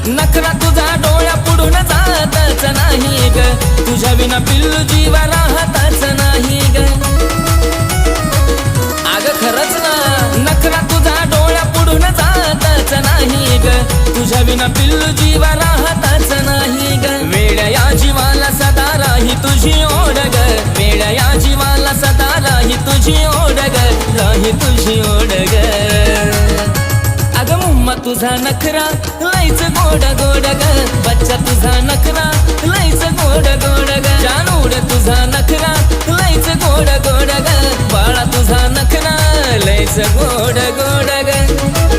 नखरा तुझा डोळ्या पुढून जातच नाही ग, तुझ्या विना पिल्लू जीवा राहतच नाही ग. अग खरंच ना, नखरा तुझा डोळ्या पुढून जातच नाही ग, तुझ्या विना पिल्लू जीवा राहतच नाही ग. वेड्या या जीवाला सदा राही तुझी ओढ ग, वेड्या या जीवाला सदा राही तुझी ओढ ग, राही तुझी ओढ ग. अग मुम्मा तुझा नखरा लईच गोड गोड ग, बच्चा तुझा नखरा लईच गोड गोड ग. जानूड तुझा नखरा लईच गोड गोड ग, बाळा तुझा नखरा लईच गोड गोड ग.